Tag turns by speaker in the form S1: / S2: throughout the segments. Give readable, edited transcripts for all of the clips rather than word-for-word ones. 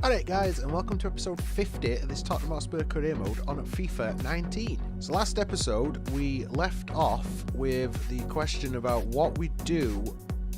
S1: Alright guys, and welcome to episode 50 of this Tottenham Hotspur career mode on FIFA 19. So last episode we left off with the question about what we do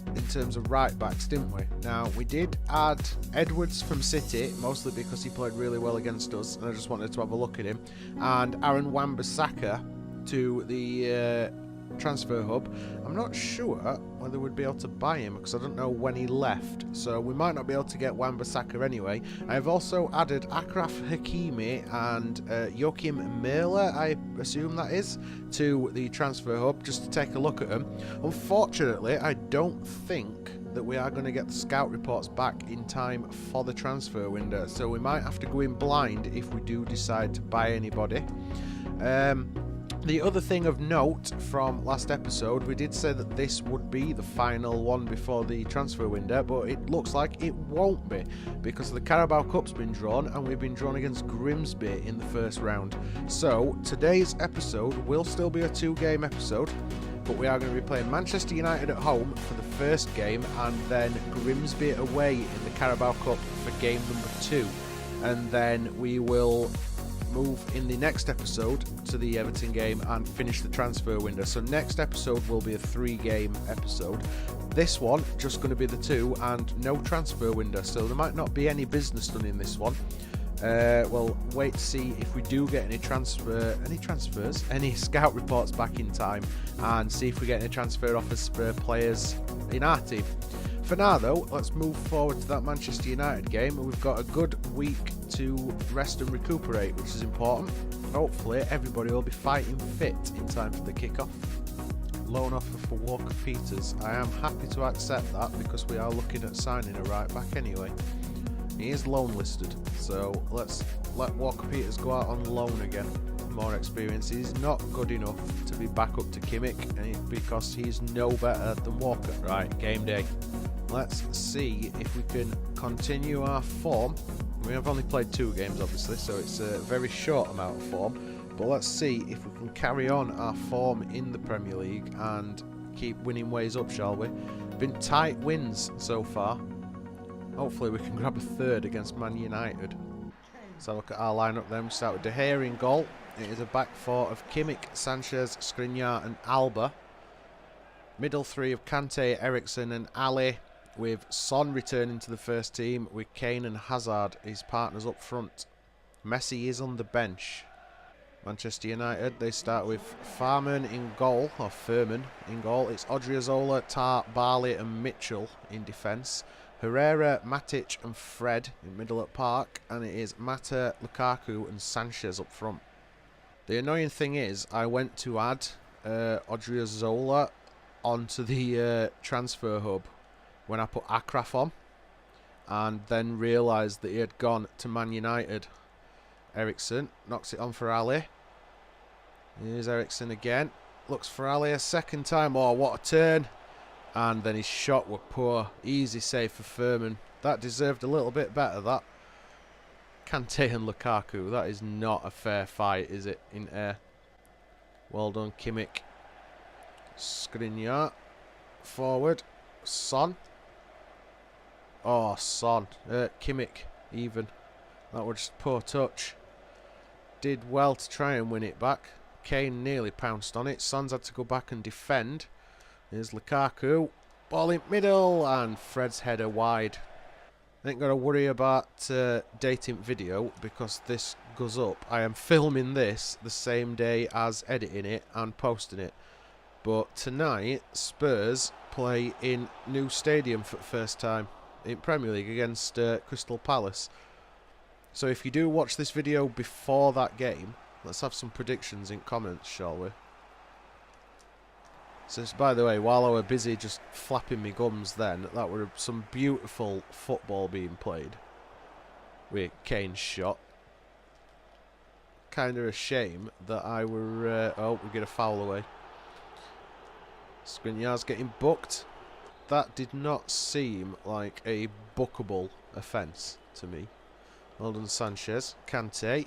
S1: in terms of right backs, didn't we? Now we did add Edwards from City, mostly because he played really well against us and I just wanted to have a look at him, and Aaron Wan-Bissaka to the transfer hub. I'm not sure whether we'd be able to buy him because I don't know when he left, so we might not be able to get Wan-Bissaka anyway. I've also added Achraf Hakimi and Joachim Mehler, I assume that is, to the transfer hub just to take a look at them. Unfortunately, I don't think that we are going to get the scout reports back in time for the transfer window, so we might have to go in blind if we do decide to buy anybody. The other thing of note from last episode, we did say that this would be the final one before the transfer window, but it looks like it won't be because the Carabao Cup's been drawn and we've been drawn against Grimsby in the first round. So today's episode will still be a 2-game episode, but we are going to be playing Manchester United at home for the first game and then Grimsby away in the Carabao Cup for game number 2, and then we will move in the next episode to the Everton game and finish the transfer window. So next episode will be a 3-game episode. This one just going to be the 2 and no transfer window, so there might not be any business done in this one. We'll wait to see if we do get any transfers, any scout reports back in time, and see if we get any transfer offers for players in our team. For now though, let's move forward to that Manchester United game. We've got a good week to rest and recuperate, which is important. Hopefully everybody will be fighting fit in time for the kick-off. Loan offer for Walker Peters. I am happy to accept that because we are looking at signing a right back anyway. He is loan listed, so let's let Walker Peters go out on loan again. More experience. He's not good enough to be back up to Kimmich, and because he's no better than Walker. Right, game day. Let's see if we can continue our form. We have only played 2 games obviously, so it's a very short amount of form, but let's see if we can carry on our form in the Premier League and keep winning ways up, shall we? Been tight wins so far. Hopefully we can grab a 3rd against Man United. So look at our lineup then. We start with De Gea in goal. It is a back 4 of Kimmich, Sanchez, Skriniar and Alba. Middle 3 of Kante, Eriksen and Ali, with Son returning to the first team with Kane and Hazard, his partners up front. Messi is on the bench. Manchester United, they start with Farman in goal, or Furman in goal. It's Odriozola, Tart, Barley and Mitchell in defence. Herrera, Matic and Fred in middle at Park, and it is Mata, Lukaku and Sanchez up front. The annoying thing is I went to add Odriozola onto the transfer hub when I put Achraf on, and then realised that he had gone to Man United. Eriksen knocks it on for Ali. Here's Eriksen again. Looks for Ali a second time. Oh, what a turn. And then his shot were poor. Easy save for Furman. That deserved a little bit better, that. Kante and Lukaku. That is not a fair fight, is it, in air? Well done, Kimmich. Skriniar. Forward. Son. Oh, Son. Kimmich, even. That was just poor touch. Did well to try and win it back. Kane nearly pounced on it. Son's had to go back and defend. Here's Lukaku. Ball in middle and Fred's header wide. I ain't got to worry about dating video because this goes up. I am filming this the same day as editing it and posting it. But tonight, Spurs play in new stadium for the first time in Premier League against Crystal Palace. So if you do watch this video before that game, let's have some predictions in comments, shall we? So, by the way, while I were busy just flapping me gums then, that were some beautiful football being played with Kane's shot. Kind of a shame that I were... oh, we get a foul away. Skriniar's getting booked. That did not seem like a bookable offence to me. Well done, Sanchez. Kante.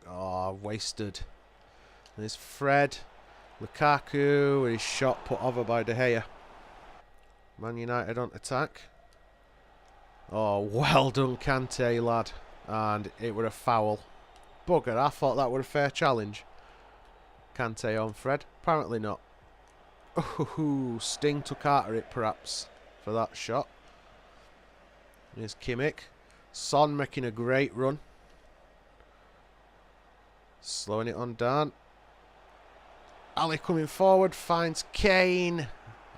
S1: Oh, wasted. There's Fred. Lukaku, his shot put over by De Gea. Man United on attack. Oh, well done, Kante, lad. And it were a foul. Bugger, I thought that were a fair challenge. Kante on Fred. Apparently not. Ooh, Sting took after it, perhaps, for that shot. Here's Kimmich. Son making a great run. Slowing it on down. Ali coming forward, finds Kane.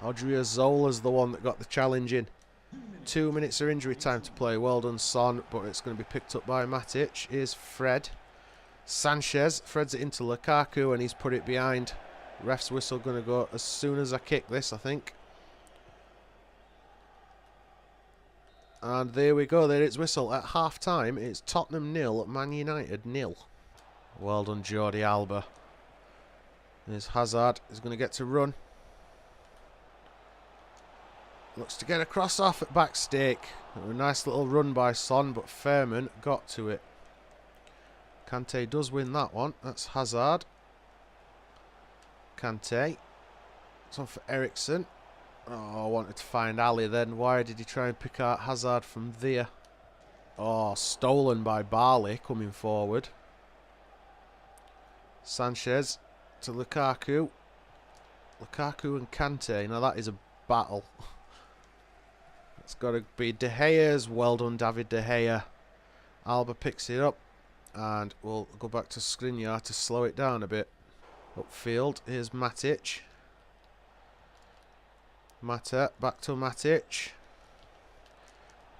S1: Odriozola's the one that got the challenge in. 2 minutes of injury time to play. Well done, Son, but it's going to be picked up by Matic. Here's Fred. Sanchez threads it into Lukaku and he's put it behind. Ref's whistle going to go as soon as I kick this, I think. And there we go, there it's whistle. At half time, it's Tottenham 0, Man United 0. Well done, Jordi Alba. There's Hazard, he's going to get to run. Looks to get a cross off at back stake. A nice little run by Son, but Fairman got to it. Kante does win that one. That's Hazard. Kante. It's on for Ericsson. Oh, I wanted to find Ali then. Why did he try and pick out Hazard from there? Oh, stolen by Barley coming forward. Sanchez to Lukaku. Lukaku and Kante. Now that is a battle. It's got to be De Gea's. Well done, David De Gea. Alba picks it up. And we'll go back to Skriniar to slow it down a bit. Upfield, here's Matic. Mata, back to Matic.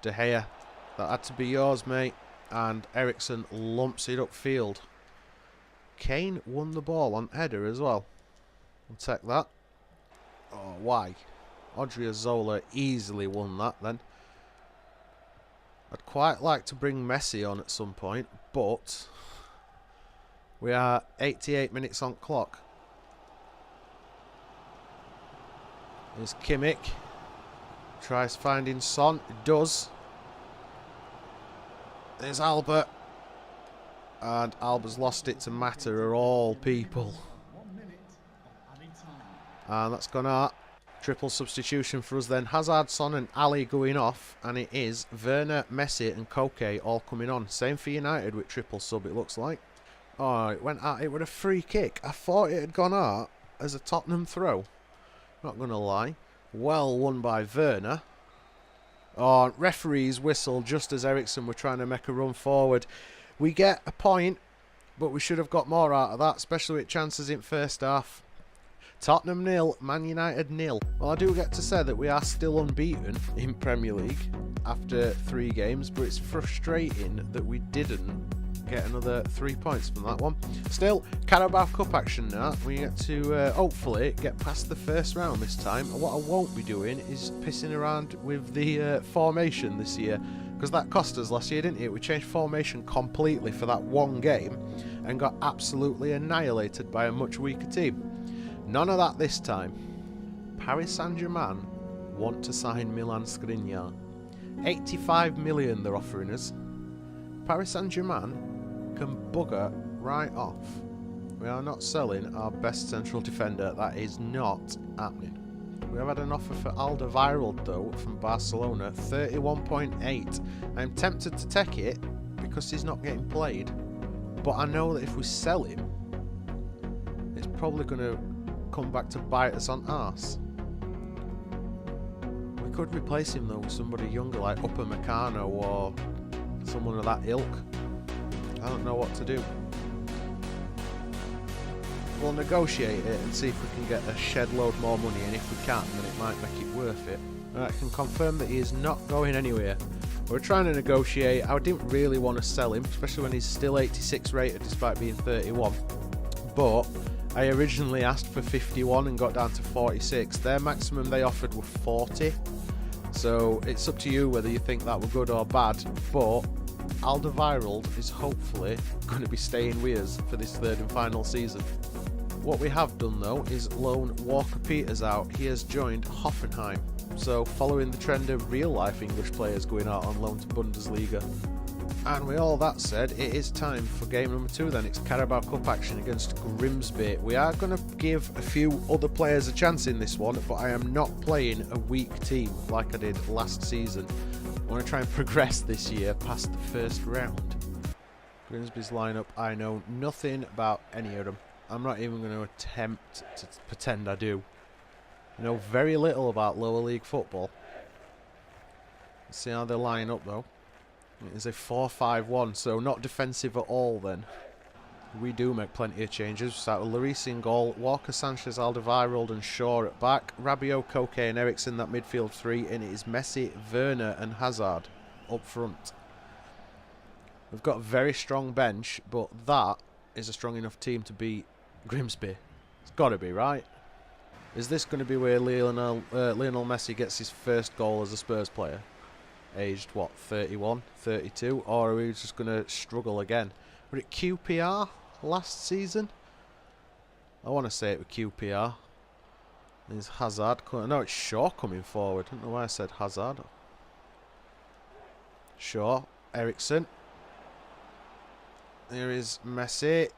S1: De Gea, that had to be yours, mate. And Ericsson lumps it upfield. Kane won the ball on header as well. We'll take that. Oh, why? Odriozola easily won that then. I'd quite like to bring Messi on at some point, but we are 88 minutes on clock. There's Kimmich. Tries finding Son. It does. There's Alba. And Alba's lost it to Mata, of all people. And that's gone out. Triple substitution for us then. Hazard, Son and Ali going off. And it is Werner, Messi and Koke all coming on. Same for United with triple sub, it looks like. Oh, it went out. It was a free kick. I thought it had gone out as a Tottenham throw. Not going to lie. Well won by Werner. Oh, referee's whistle just as Ericsson were trying to make a run forward. We get a point, but we should have got more out of that, especially with chances in first half. Tottenham 0, Man United 0. Well, I do get to say that we are still unbeaten in Premier League after 3 games, but it's frustrating that we didn't get another 3 points from that one. Still, Carabao Cup action now. We get to hopefully get past the first round this time. What I won't be doing is pissing around with the formation this year, because that cost us last year, didn't it? We changed formation completely for that one game and got absolutely annihilated by a much weaker team. None of that this time. Paris Saint-Germain want to sign Milan Skriniar. 85 million they're offering us. Paris Saint-Germain can bugger right off. We are not selling our best central defender. That is not happening. We have had an offer for Alderweireld though from Barcelona, 31.8. I'm tempted to take it because he's not getting played. But I know that if we sell him, it's probably going to come back to bite us on arse. We could replace him though with somebody younger like Upamecano or someone of that ilk. I don't know what to do. We'll negotiate it and see if we can get a shed load more money, and if we can, then it might make it worth it. I can confirm that he is not going anywhere. We're trying to negotiate. I didn't really want to sell him, especially when he's still 86 rated despite being 31. But I originally asked for 51 and got down to 46. Their maximum they offered were 40. So it's up to you whether you think that were good or bad. But Alderweireld is hopefully going to be staying with us for this third and final season. What we have done though is loan Walker Peters out. He has joined Hoffenheim. So following the trend of real life English players going out on loan to Bundesliga. And with all that said, it is time for game number 2 then. It's Carabao Cup action against Grimsby. We are going to give a few other players a chance in this one, but I am not playing a weak team like I did last season. I want to try and progress this year past the first round. Grimsby's lineup, I know nothing about any of them. I'm not even going to attempt to pretend I do. I know very little about lower league football. Let's see how they line up though. It is a 4-5-1, so not defensive at all then. We do make plenty of changes. We start with Lloris in goal, Walker, Sanchez, Alderweireld and Shaw at back, Rabiot, Koke and Eriksen, that midfield three, and it is Messi, Werner and Hazard up front. We've got a very strong bench, but that is a strong enough team to beat Grimsby. It's got to be, right? Is this going to be where Lionel Messi gets his first goal as a Spurs player? Aged, what, 31, 32? Or are we just going to struggle again? Were it QPR last season? I want to say it was QPR. There's Hazard. No, it's Shaw coming forward. I don't know why I said Hazard. Shaw. Eriksen. There is Messi.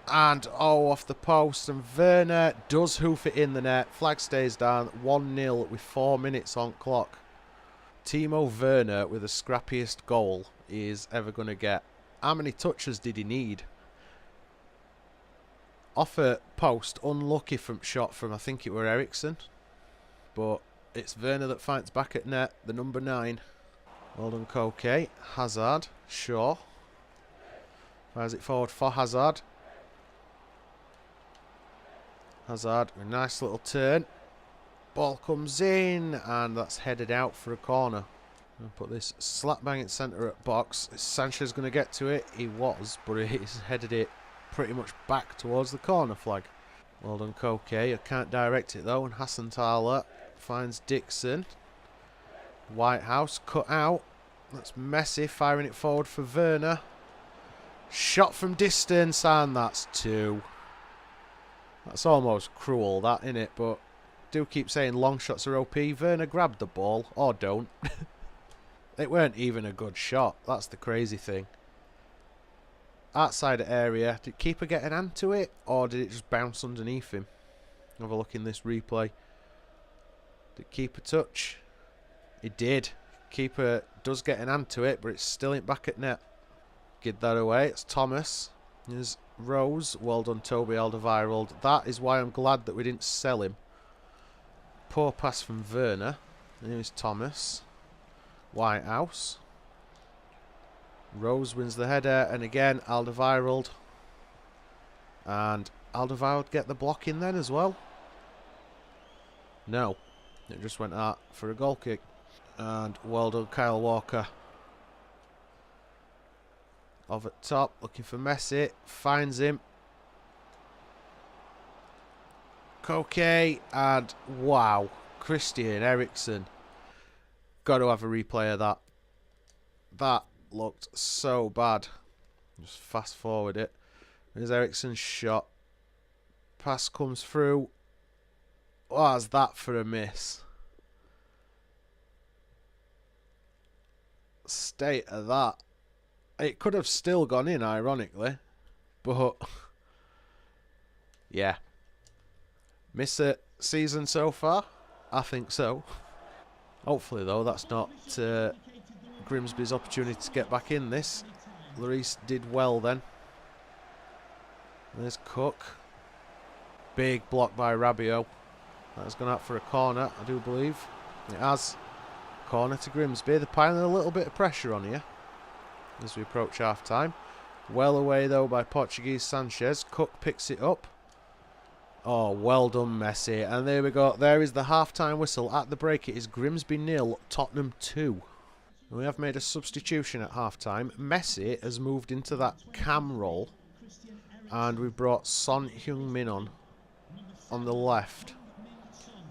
S1: And, oh, off the post. And Werner does hoof it in the net. Flag stays down. 1-0 with 4 minutes on clock. Timo Werner with the scrappiest goal he is ever going to get. How many touches did he need? Off a post, unlucky from shot from, I think it were Eriksen. But it's Werner that fights back at net, the number 9. Well done, Koke. Hazard. Shaw. Fires it forward for Hazard. Hazard, a nice little turn. Ball comes in, and that's headed out for a corner. I'll put this slap bang in centre at box. Is Sanchez going to get to it? He was, but he's headed it pretty much back towards the corner flag. Well done, Koke. I can't direct it though, and Hassenthaler finds Dixon. Whitehouse cut out. That's Messi firing it forward for Werner. Shot from distance, and that's 2. That's almost cruel, that, innit? But do keep saying long shots are OP. Werner grabbed the ball, or don't. It weren't even a good shot. That's the crazy thing. Outside area, did keeper get an hand to it, or did it just bounce underneath him? Have a look in this replay. Did keeper touch? He did. Keeper does get an hand to it, but it's still in back at net. Get that away. It's Thomas. Here's Rose. Well done, Toby Alderweireld. That is why I'm glad that we didn't sell him. Poor pass from Werner. And here's Thomas. Whitehouse. Rose wins the header, and again Alderweireld. And Alderweireld get the block in then as well. No, it just went out for a goal kick. And well done, Kyle Walker. Off at top, looking for Messi. Finds him. Koke, and wow, Christian Eriksen. Got to have a replay of that. That looked so bad. Just fast forward it. There's Eriksen's shot. Pass comes through. What's that for a miss? State of that. It could have still gone in, ironically. But yeah. Miss a season so far? I think so. Hopefully, though, that's not Grimsby's opportunity to get back in this. Lloris did well then. There's Cook. Big block by Rabiot. That's gone out for a corner, I do believe. It has. Corner to Grimsby. They're piling a little bit of pressure on here as we approach half-time. Well away, though, by Portuguese Sanchez. Cook picks it up. Oh, well done, Messi. And there we go. There is the half-time whistle. At the break, it is Grimsby 0, Tottenham 2. We have made a substitution at half-time. Messi has moved into that cam role. And we've brought Son Heung-min on the left.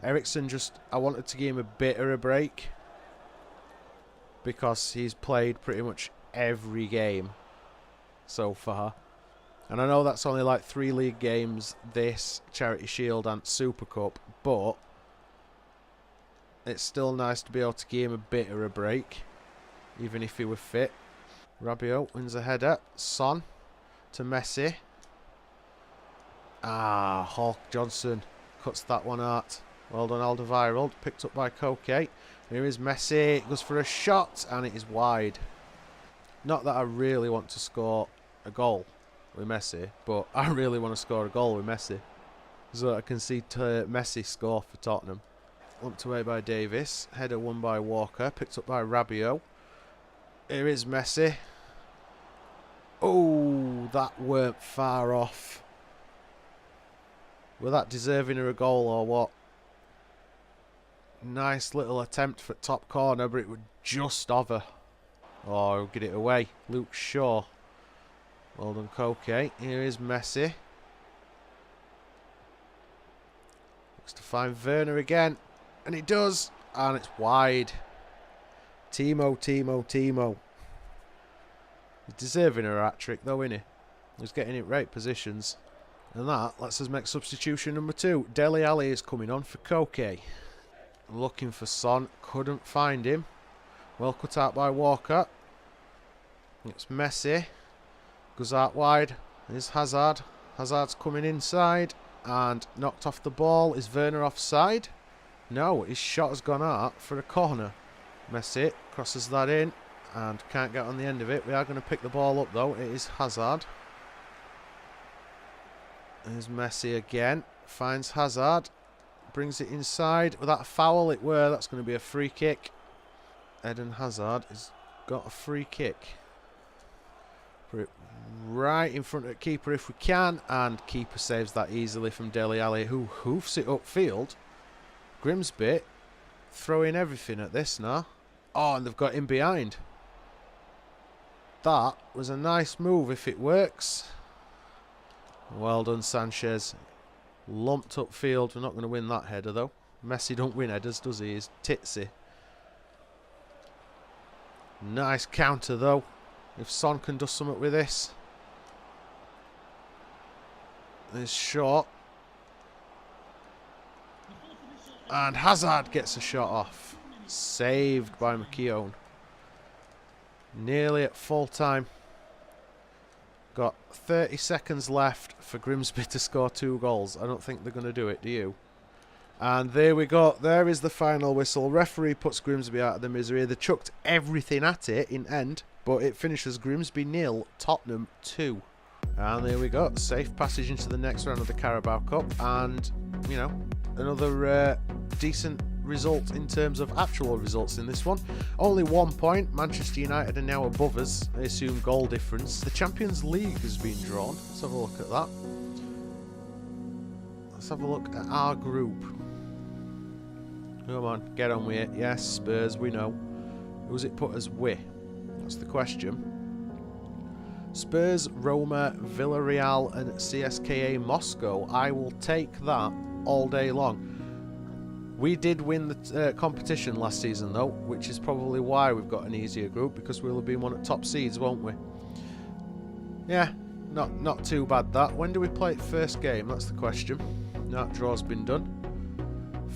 S1: Eriksen just... I wanted to give him a bit of a break. Because he's played pretty much every game so far. And I know that's only like 3 league games, this, Charity Shield and Super Cup, but it's still nice to be able to give him a bit of a break, even if he were fit. Rabiot wins a header. Son to Messi. Ah, Hawk Johnson cuts that one out. Well done, Alderweireld. Picked up by Koke. Here is Messi. It goes for a shot, and it is wide. Not that I really want to score a goal with Messi, but I really want to score a goal with Messi. So I can see Messi score for Tottenham. Lumped away by Davis. Header won by Walker. Picked up by Rabiot. Here is Messi. Oh, that weren't far off. Were that deserving of a goal or what? Nice little attempt for top corner, but it would just over. Oh, he'll get it away. Luke Shaw. Well done, Koke. Here is Messi. Looks to find Werner again. And it does. And it's wide. Timo. He's deserving a hat-trick though, isn't he? He's getting it right positions. And that lets us make substitution number 2. Dele Alli is coming on for Koke. Looking for Son. Couldn't find him. Well cut out by Walker. It's Messi. Goes out wide. There's Hazard. Hazard's coming inside. And knocked off the ball. Is Werner offside? No, his shot has gone out for a corner. Messi crosses that in. And can't get on the end of it. We are going to pick the ball up though. It is Hazard. There's Messi again. Finds Hazard. Brings it inside. With that foul it were. That's going to be a free kick. Eden Hazard has got a free kick. Put it right in front of the keeper if we can. And keeper saves that easily from Dele Alli, who hoofs it upfield. Grimsby throwing everything at this now. Oh, and they've got him behind. That was a nice move if it works. Well done, Sanchez. Lumped upfield. We're not going to win that header though. Messi don't win headers, does he? He's titsy. Nice counter though. If Son can do something with this. There's shot. And Hazard gets a shot off. Saved by McKeown. Nearly at full time. Got 30 seconds left for Grimsby to score 2 goals. I don't think they're going to do it, do you? And there we go. There is the final whistle. Referee puts Grimsby out of the misery. They chucked everything at it in end, but it finishes Grimsby 0, Tottenham 2. And there we go. Safe passage into the next round of the Carabao Cup. And, you know, another decent result in terms of actual results in this one. Only 1 point. Manchester United are now above us. I assume goal difference. The Champions League has been drawn. Let's have a look at that. Let's have a look at our group. Come on, get on with it. Yes, Spurs, we know. Who's it put as we? That's the question. Spurs, Roma, Villarreal and CSKA Moscow. I will take that all day long. We did win the competition last season though, which is probably why we've got an easier group, because we'll have been one of top seeds, won't we? Yeah, not too bad that. When do we play first game? That's the question. That draw's been done.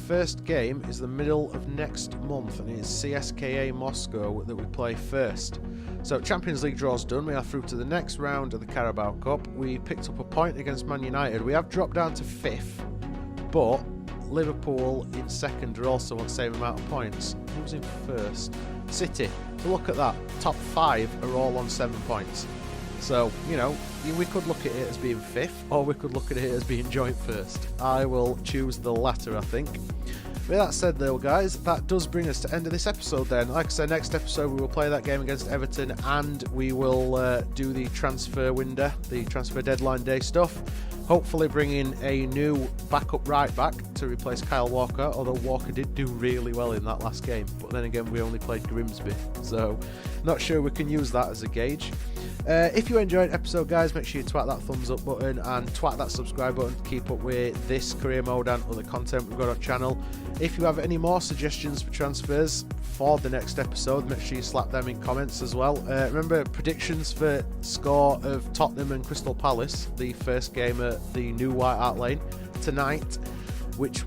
S1: First game is the middle of next month, and it's CSKA Moscow that we play first. So Champions League draw's done. We are through to the next round of the Carabao Cup. We picked up a point against Man United. We have dropped down to 5th, but Liverpool in second are also on the same amount of points. Who's in first? City. So look at that. Top 5 are all on 7 points. So, you know, we could look at it as being 5th, or we could look at it as being joint first. I will choose the latter, I think. With that said though, guys, that does bring us to the end of this episode then. Like I said, next episode we will play that game against Everton, and we will do the transfer window, the transfer deadline day stuff. Hopefully bring in a new backup right back to replace Kyle Walker, although Walker did do really well in that last game. But then again, we only played Grimsby, so not sure we can use that as a gauge. If you enjoyed the episode, guys, make sure you twat that thumbs up button and twat that subscribe button to keep up with this career mode and other content we've got on channel. If you have any more suggestions for transfers for the next episode, make sure you slap them in comments as well. Remember, predictions for score of Tottenham and Crystal Palace, the first game at the new White Hart Lane, tonight. which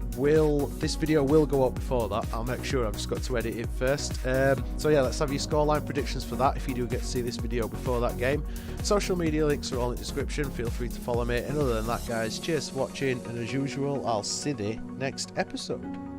S1: this video will go up before that. I'll make sure. I've just got to edit it first. So yeah, let's have your scoreline predictions for that if you do get to see this video before that game. Social media links are all in the description. Feel free to follow me. And other than that, guys, cheers for watching, and as usual, I'll see you next episode.